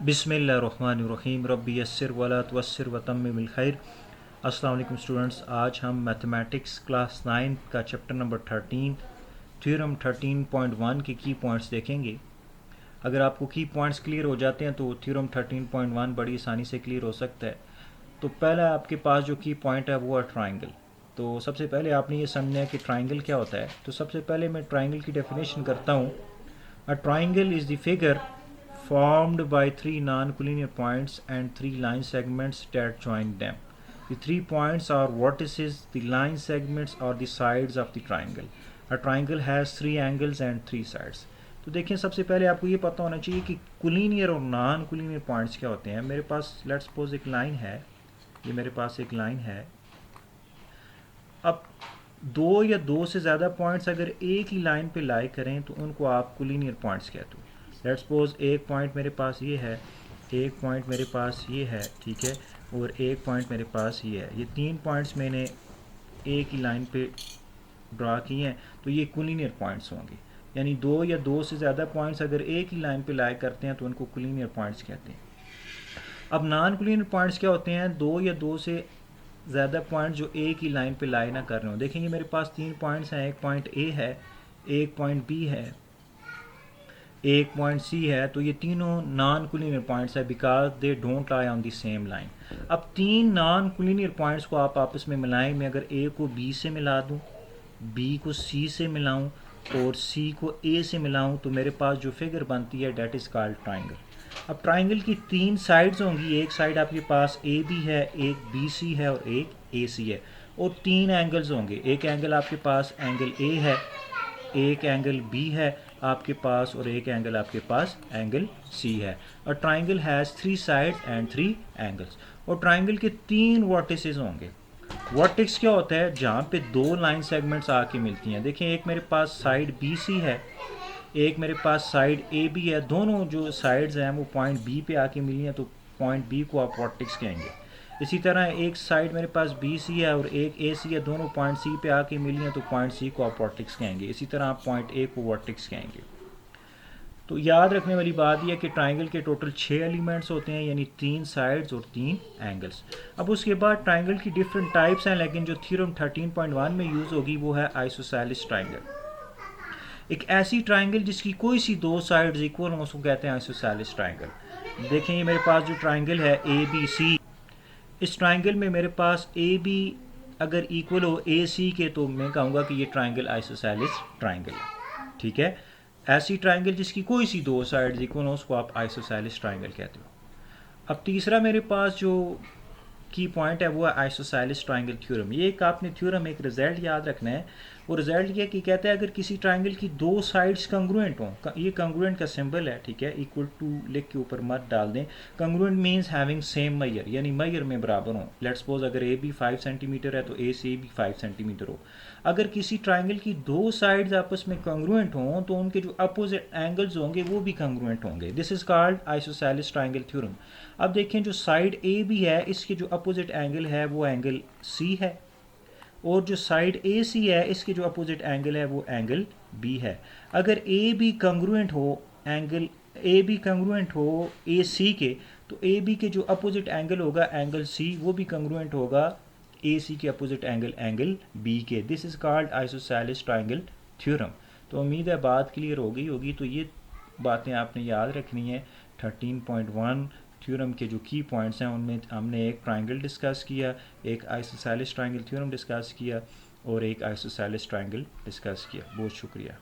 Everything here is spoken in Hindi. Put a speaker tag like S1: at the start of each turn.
S1: बिस्मिल्लाहिर्रहमानिर्रहीम रब्बी यस्सिर वला तुअस्सिर वतम्मिमिल खैर। अस्सलाम वालेकुम स्टूडेंट्स, आज हम मैथमेटिक्स क्लास 9 का चैप्टर नंबर 13 थ्योरम 13.1 के की पॉइंट्स देखेंगे। अगर आपको की पॉइंट्स क्लियर हो जाते हैं तो थ्योरम 13.1 बड़ी आसानी से क्लियर हो सकता है। तो पहला आपके पास जो की पॉइंट है वो है ट्राइंगल। तो सबसे पहले आपने ये समझना है कि ट्राइंगल क्या होता है। तो सबसे पहले मैं ट्राइंगल की डेफिनेशन करता हूँ। A triangle is the figure formed by three non-collinear points and three line segments that join them. The 3 points are vertices, the line segments are the sides of the triangle. A triangle has 3 angles and 3 sides. तो देखिए, सबसे पहले आपको ये पता होना चाहिए कि कोलिनियर और नॉन कोलिनियर पॉइंट्स क्या होते हैं। मेरे पास लेट्स सपोज एक लाइन है, ये मेरे पास एक लाइन है। अब दो या दो से ज़्यादा पॉइंट्स अगर एक ही लाइन पे लाई करें तो उनको आप कोलिनियर पॉइंट्स कहते हो। लेट्स सपोज एक पॉइंट मेरे पास ये है, एक पॉइंट मेरे पास ये है, ठीक है, और एक पॉइंट मेरे पास ये है। ये 3 पॉइंट्स मैंने एक ही लाइन पे ड्रा किए हैं, तो ये कोलिनियर पॉइंट्स होंगे। यानी दो या दो से ज़्यादा पॉइंट्स अगर एक ही लाइन पे लाई करते हैं तो उनको कोलिनियर पॉइंट्स कहते हैं। अब नॉन कोलिनियर पॉइंट्स क्या होते हैं? दो या दो से ज़्यादा पॉइंट जो एक ही लाइन पे लाई ना कर रहे हो। देखेंगे मेरे पास 3 पॉइंट्स हैं, एक पॉइंट ए है, एक पॉइंट बी है, एक पॉइंट सी है। तो ये तीनों नॉन कोलिनियर पॉइंट्स है because they don't lie on the same line. अब 3 नॉन कोलिनियर पॉइंट्स को आप आपस में मिलाएं। मैं अगर ए को बी से मिला दूं, बी को सी से मिलाऊं और सी को ए से मिलाऊं तो मेरे पास जो फिगर बनती है डेट इज़ कॉल्ड ट्राइंगल। अब ट्राइंगल की 3 साइड्स होंगी। एक साइड आपके पास ए बी है, एक बी सी है और एक ए सी है, और 3 एंगल्स होंगे। एक एंगल आपके पास एंगल ए है, एक एंगल बी है आपके पास, और एक एंगल आपके पास एंगल सी है। और triangle has 3 sides and 3 angles. और ट्राइंगल के 3 वर्टिसेस होंगे। वर्टेक्स क्या होता है? जहाँ पे 2 लाइन सेगमेंट्स आके मिलती हैं। देखिए, एक मेरे पास साइड बी सी है, एक मेरे पास साइड ए बी है। दोनों जो साइड्स हैं वो पॉइंट बी पे आके मिली हैं, तो पॉइंट बी को आप वर्टेक्स कहेंगे। इसी तरह एक साइड मेरे पास बी सी है और एक ए सी है, दोनों पॉइंट सी पे आके मिली हैं, तो पॉइंट सी को आप वर्टेक्स कहेंगे। इसी तरह आप पॉइंट ए को वर्टेक्स कहेंगे। तो याद रखने वाली बात यह है कि ट्राइंगल के टोटल 6 एलिमेंट्स होते हैं, यानी 3 साइड्स और 3 एंगल्स। अब उसके बाद ट्राइंगल की डिफरेंट टाइप्स हैं, लेकिन जो थ्योरम 13.1 में यूज़ होगी वो है आइसोसेलेस ट्राइंगल। एक ऐसी ट्राइंगल जिसकी कोई सी 2 साइड्स इक्वल हो, उसको कहते हैं आइसोसेलेस ट्राइंगल। देखें, ये मेरे पास जो ट्राइंगल है ए बी सी, इस ट्राइंगल में मेरे पास ए बी अगर इक्वल हो ए सी के, तो मैं कहूँगा कि ये ट्राइंगल आइसोसेलेस ट्राइंगल है, ठीक है। ऐसी ट्राइंगल जिसकी कोई सी 2 साइड्स इक्वल हो उसको आप आइसोसेलेस ट्राइंगल कहते हो। अब तीसरा मेरे पास जो की पॉइंट है वो है आइसोसेलेस ट्राइंगल थ्योरम। ये एक आपने थ्योरम, एक रिजल्ट याद रखना है। वो रिजल्ट ये कि कहता है अगर किसी ट्राइंगल की 2 साइड्स कंग्रुएंट हों, ये कंग्रुएंट का सिंबल है, ठीक है, इक्वल टू लिख के ऊपर मत डाल दें। Congruent means having same measure, यानी मेजर में बराबर हो। लेट्स सपोज अगर ए बी 5 सेंटीमीटर है तो ए सी भी 5 सेंटीमीटर हो। अगर किसी ट्राइंगल की 2 साइड्स आपस में कंग्रुएंट हों तो उनके जो अपोजिट एंगल्स होंगे वो भी कंग्रुएंट होंगे। This is called isosceles triangle theorem. अब देखें, जो साइड ए बी है इसके जो अपोजिट एंगल है वो एंगल सी है, और जो साइड ए सी है इसके जो अपोजिट एंगल है वो एंगल बी है। अगर ए बी कंग्रुएंट हो, एंगल ए बी कंग्रुएंट हो ए सी के, तो ए बी के जो अपोजिट एंगल होगा एंगल सी, वो भी कंग्रुएंट होगा ए सी के अपोजिट एंगल एंगल बी के। This is called isosceles triangle theorem. तो उम्मीद है बात क्लियर हो गई होगी। तो ये बातें आपने याद रखनी है। 13.1 थ्योरम के जो की पॉइंट्स हैं उनमें हमने एक ट्राइंगल डिस्कस किया, एक आइसोसेलेस ट्राइंगल थ्योरम डिस्कस किया और एक आइसोसेलेस ट्राइंगल डिस्कस किया। बहुत शुक्रिया।